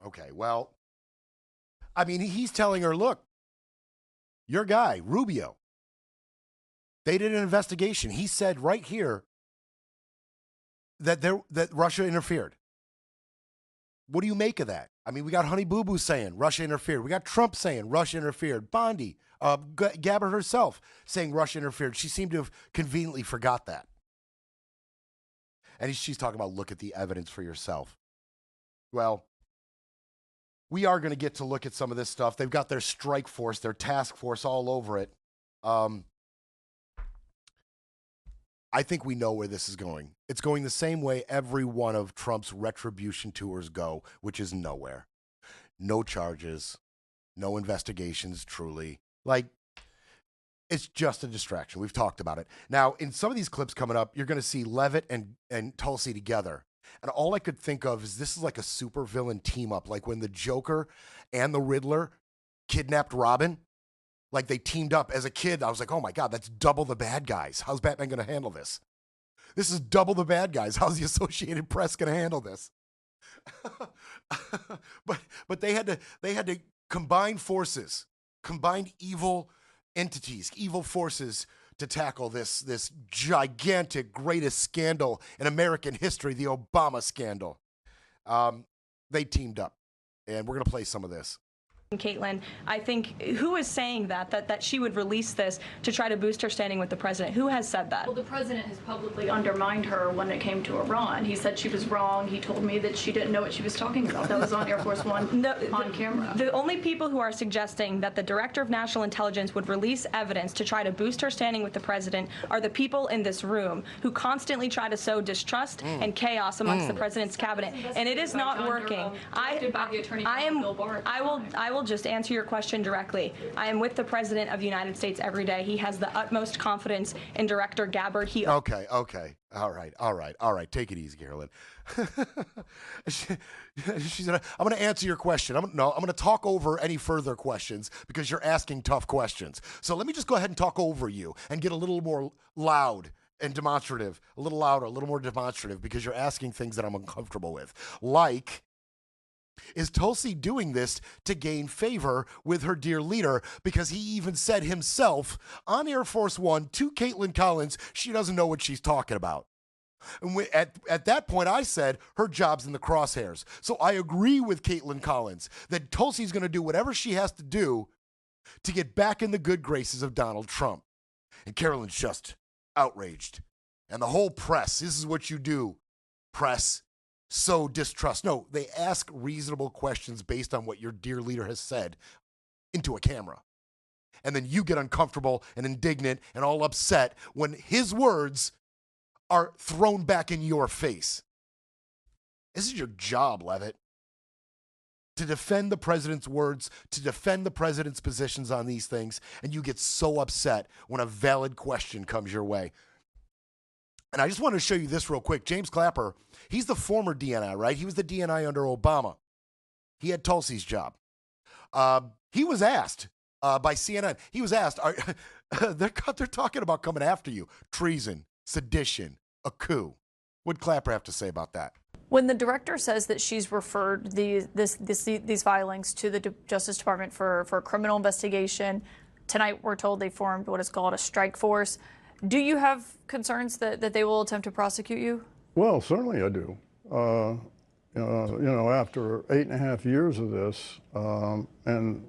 Okay, well, I mean, he's telling her, look, your guy, Rubio, they did an investigation. He said right here that Russia interfered. What do you make of that? I mean, we got Honey Boo Boo saying Russia interfered. We got Trump saying Russia interfered. Bondi, Gabbard herself saying Russia interfered. She seemed to have conveniently forgot that. And she's talking about look at the evidence for yourself. Well, we are going to get to look at some of this stuff. They've got their strike force, their task force all over it. I think we know where this is going. It's going the same way every one of Trump's retribution tours go, which is nowhere. No charges, no investigations, truly. Like, it's just a distraction. We've talked about it. Now, in some of these clips coming up, you're going to see Leavitt and Tulsi together. And all I could think of is this is like a supervillain team up, like when the Joker and the Riddler kidnapped Robin. Like they teamed up. As a kid, I was like, oh my God, that's double the bad guys. How's Batman going to handle this? This is double the bad guys. How's the Associated Press going to handle this? but they had to combine forces, combine evil entities, evil forces to tackle this gigantic, greatest scandal in American history, the Obama scandal. They teamed up, and we're going to play some of this. Caitlin, I think, who is saying that she would release this to try to boost her standing with the president? Who has said that? Well, the president has publicly undermined her when it came to Iran. He said she was wrong. He told me that she didn't know what she was talking about. That was on Air Force One on camera. The only people who are suggesting that the Director of National Intelligence would release evidence to try to boost her standing with the president are the people in this room who constantly try to sow distrust and chaos amongst the president's cabinet, and it is not working. I will will just answer your question directly. I am with the President of the United States every day. He has the utmost confidence in Director Gabbard. Okay. All right. Take it easy, Carolyn. She said, I'm going to answer your question. I'm going to talk over any further questions because you're asking tough questions. So let me just go ahead and talk over you and get a little more loud and demonstrative, a little louder, a little more demonstrative, because you're asking things that I'm uncomfortable with. Like, is Tulsi doing this to gain favor with her dear leader? Because he even said himself on Air Force One to Caitlin Collins, she doesn't know what she's talking about. And at that point, I said her job's in the crosshairs. So I agree with Caitlin Collins that Tulsi's going to do whatever she has to do to get back in the good graces of Donald Trump. And Carolyn's just outraged. And the whole press, this is what you do, press, sow distrust. No, they ask reasonable questions based on what your dear leader has said into a camera. And then you get uncomfortable and indignant and all upset when his words are thrown back in your face. This is your job, Leavitt. To defend the president's words, to defend the president's positions on these things, and you get so upset when a valid question comes your way. And I just want to show you this real quick. James Clapper, he's the former DNI, right? He was the DNI under Obama. He had Tulsi's job. He was asked by CNN, he was asked, they're talking about coming after you. Treason, sedition, a coup. What'd Clapper have to say about that? When the director says that she's referred these filings to the Justice Department for a criminal investigation, tonight we're told they formed what is called a strike force. Do you have concerns that they will attempt to prosecute you? Well, certainly I do. After 8.5 years of this, and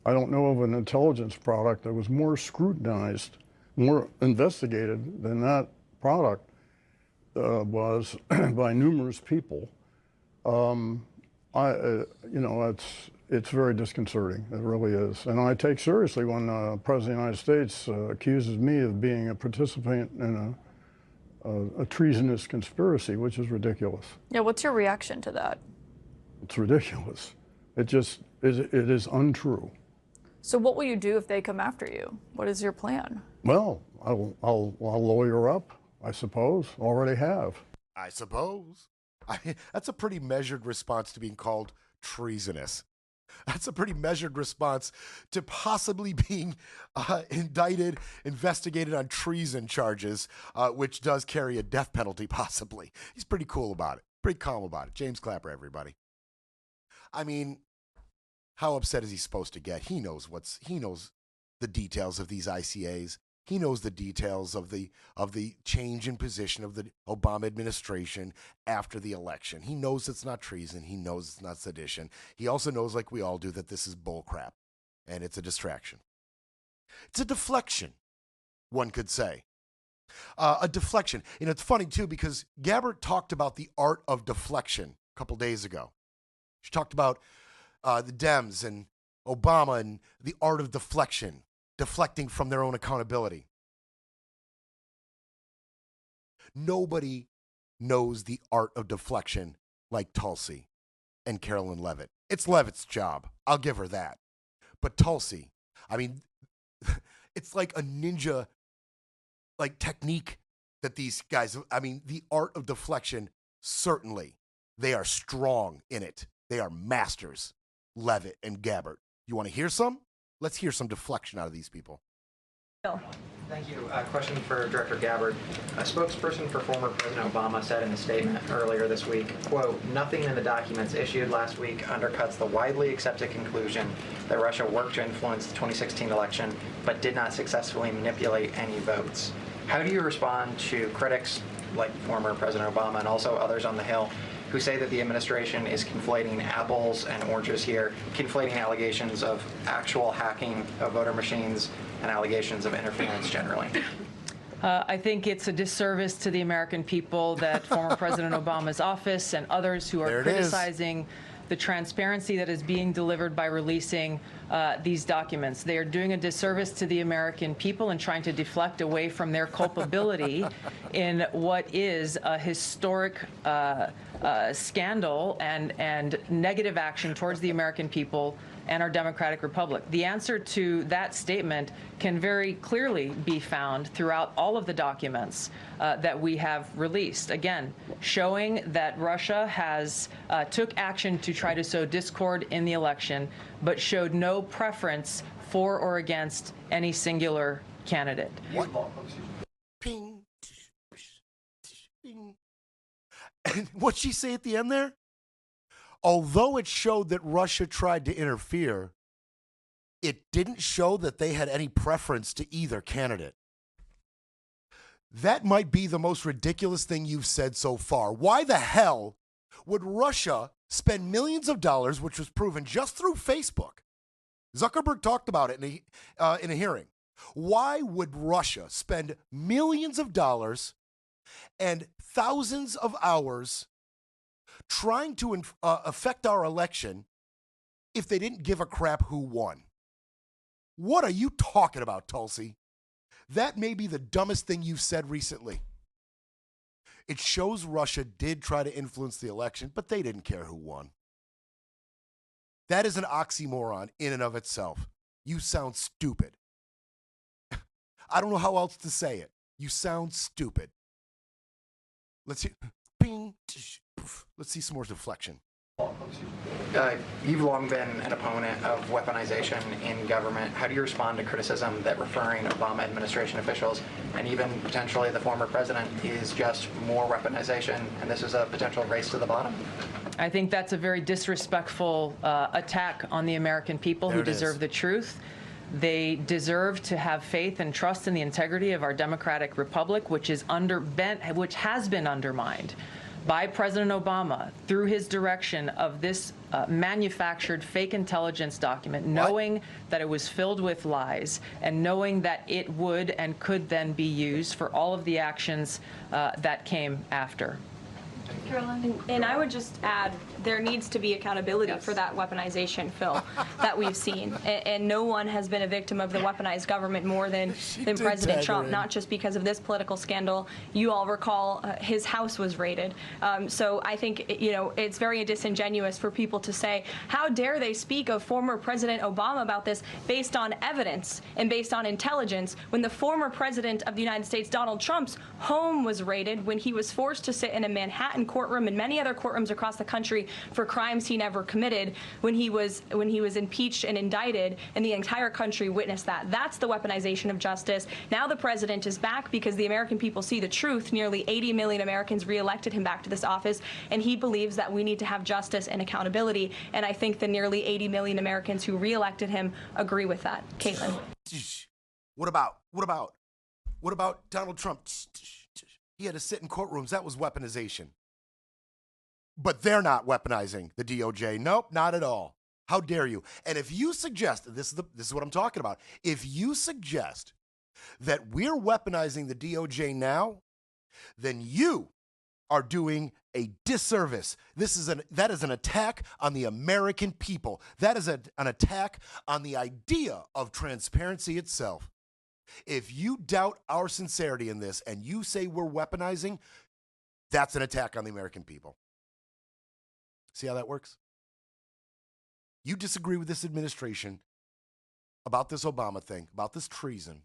I don't know of an intelligence product that was more scrutinized, more investigated than that product was by numerous people. It's very disconcerting. It really is. And I take seriously when the President of the United States accuses me of being a participant in a treasonous conspiracy, which is ridiculous. Yeah, what's your reaction to that? It's ridiculous. It is untrue. So what will you do if they come after you? What is your plan? Well, I'll lawyer up, I suppose. Already have. I suppose. That's a pretty measured response to being called treasonous. That's a pretty measured response to possibly being indicted, investigated on treason charges, which does carry a death penalty, possibly. He's pretty cool about it, pretty calm about it. James Clapper, everybody. I mean, how upset is he supposed to get? He knows the details of these ICAs. He knows the details of the change in position of the Obama administration after the election. He knows it's not treason. He knows it's not sedition. He also knows, like we all do, that this is bullcrap and it's a distraction. It's a deflection, one could say. A deflection. And it's funny, too, because Gabbard talked about the art of deflection a couple days ago. She talked about the Dems and Obama and the art of deflection. Deflecting from their own accountability. Nobody knows the art of deflection like Tulsi and Karoline Leavitt. It's Leavitt's job. I'll give her that. But Tulsi, I mean, it's like a ninja technique that these guys, I mean, the art of deflection, certainly, they are strong in it. They are masters, Leavitt and Gabbard. You want to hear some? Let's hear some deflection out of these people. Thank you. Question for Director Gabbard. A spokesperson for former President Obama said in a statement earlier this week, quote, "Nothing in the documents issued last week undercuts the widely accepted conclusion that Russia worked to influence the 2016 election, but did not successfully manipulate any votes." How do you respond to critics like former President Obama and also others on the Hill who say that the administration is conflating apples and oranges here, conflating allegations of actual hacking of voter machines and allegations of interference generally? I think it's a disservice to the American people that former President Obama's office and others who are criticizing the transparency that is being delivered by releasing these documents. They are doing a disservice to the American people and trying to deflect away from their culpability in what is a historic scandal and negative action towards the American people and our democratic republic. The answer to that statement can very clearly be found throughout all of the documents that we have released. Again, showing that Russia has took action to try to sow discord in the election, but showed no preference for or against any singular candidate. Ping. Ping. And what'd she say at the end there? Although it showed that Russia tried to interfere, it didn't show that they had any preference to either candidate. That might be the most ridiculous thing you've said so far. Why the hell would Russia spend millions of dollars, which was proven just through Facebook? Zuckerberg talked about it in a hearing. Why would Russia spend millions of dollars and thousands of hours trying to affect our election if they didn't give a crap who won? What are you talking about, Tulsi? That may be the dumbest thing you've said recently. It shows Russia did try to influence the election, but they didn't care who won. That is an oxymoron in and of itself. You sound stupid. I don't know how else to say it. You sound stupid. Let's see. Bing. Let's see some more deflection. You've long been an opponent of weaponization in government. How do you respond to criticism that referring Obama administration officials and even potentially the former president is just more weaponization, and this is a potential race to the bottom? I think that's a very disrespectful attack on the American people who deserve the truth. They deserve to have faith and trust in the integrity of our democratic republic, which has been undermined by President Obama through his direction of this manufactured fake intelligence document, knowing that it was filled with lies and knowing that it would and could then be used for all of the actions that came after. Karoline, and I would just add, there needs to be accountability for that weaponization, Phil, that we've seen. And no one has been a victim of the weaponized government more than President Trump, not just because of this political scandal. You all recall his house was raided. So I think, it's very disingenuous for people to say, how dare they speak of former President Obama about this based on evidence and based on intelligence, when the former president of the United States, Donald Trump's home was raided, when he was forced to sit in a Manhattan courtroom and many other courtrooms across the country for crimes he never committed, when he was impeached and indicted, and the entire country witnessed that. That's the weaponization of justice. Now the president is back because the American people see the truth. Nearly 80 million Americans reelected him back to this office, and he believes that we need to have justice and accountability. And I think the nearly 80 million Americans who reelected him agree with that. Caitlin. What about Donald Trump? He had to sit in courtrooms. That was weaponization. But they're not weaponizing the DOJ. Nope, not at all. How dare you? And if you suggest, this is what I'm talking about. If you suggest that we're weaponizing the DOJ now, then you are doing a disservice. That is an attack on the American people. That is an attack on the idea of transparency itself. If you doubt our sincerity in this and you say we're weaponizing, that's an attack on the American people. See how that works? You disagree with this administration about this Obama thing, about this treason.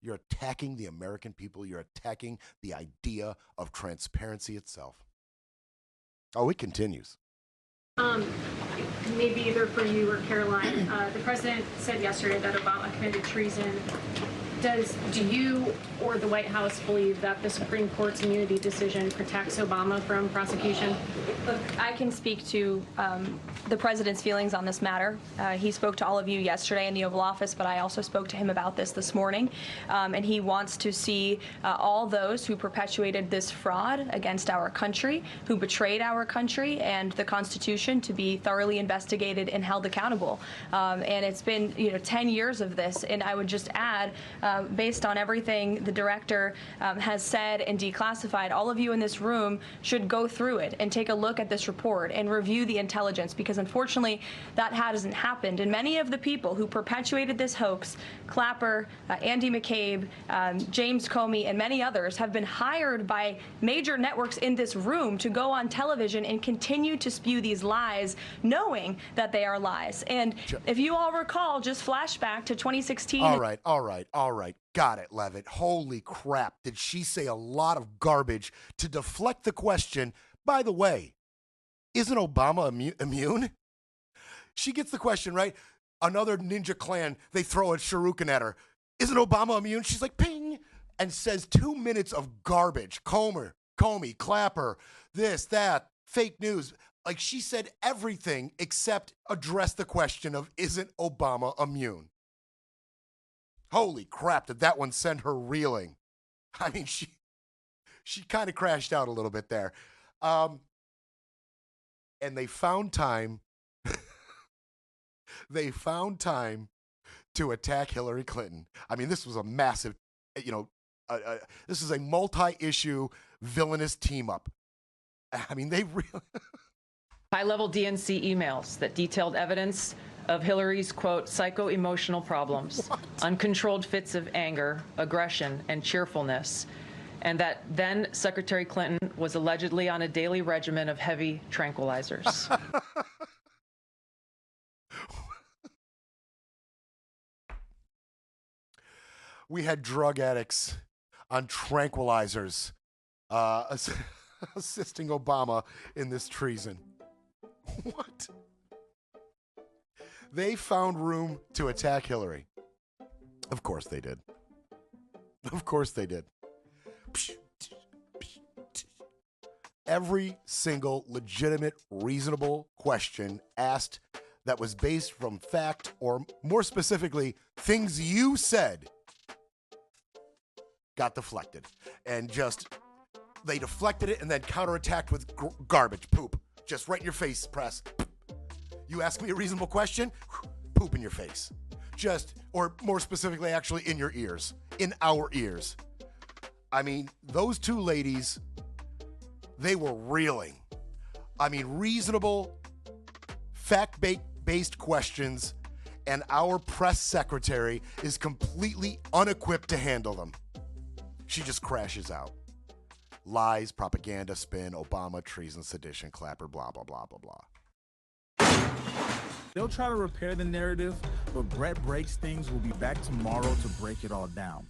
You're attacking the American people. You're attacking the idea of transparency itself. Oh, it continues. Maybe either for you or Caroline, the president said yesterday that Obama committed treason. Do you or the White House believe that the Supreme Court's immunity decision protects Obama from prosecution? Look, I can speak to the president's feelings on this matter. He spoke to all of you yesterday in the Oval Office, but I also spoke to him about this morning. And he wants to see all those who perpetuated this fraud against our country, who betrayed our country and the Constitution, to be thoroughly investigated and held accountable. And it's been 10 years of this. And I would just add, based on everything the director has said and declassified, all of you in this room should go through it and take a look at this report and review the intelligence, because unfortunately that hasn't happened. And many of the people who perpetuated this hoax, Clapper, Andy McCabe, James Comey, and many others, have been hired by major networks in this room to go on television and continue to spew these lies, knowing that they are lies. And if you all recall, just flashback to 2016. All right. Got it, Leavitt. Holy crap. Did she say a lot of garbage to deflect the question? By the way, isn't Obama immune? She gets the question, right? Another ninja clan, they throw a shuriken at her. Isn't Obama immune? She's like, ping, and says 2 minutes of garbage. Comey, Clapper, this, that, fake news. Like, she said everything except address the question of, isn't Obama immune? Holy crap, did that one send her reeling? I mean, she kind of crashed out a little bit there. And they found time. They found time to attack Hillary Clinton. I mean, this was a massive, this is a multi-issue villainous team up. I mean, they really... High-level DNC emails that detailed evidence of Hillary's, quote, psycho-emotional problems, uncontrolled fits of anger, aggression, and cheerfulness, and that then Secretary Clinton was allegedly on a daily regimen of heavy tranquilizers. We had drug addicts on tranquilizers assisting Obama in this treason. What? They found room to attack Hillary. Of course they did. Of course they did. Every single legitimate, reasonable question asked that was based from fact, or more specifically, things you said, got deflected. And just, they deflected it and then counterattacked with garbage, poop. Just right in your face, press. You ask me a reasonable question, poop in your face. Just, or more specifically, actually in your ears, in our ears. I mean, those two ladies, they were reeling. I mean, reasonable, fact-based questions, and our press secretary is completely unequipped to handle them. She just crashes out. Lies, propaganda, spin, Obama, treason, sedition, Clapper, blah, blah, blah, blah, blah. They'll try to repair the narrative, but Brett Breaks Things will be back tomorrow to break it all down.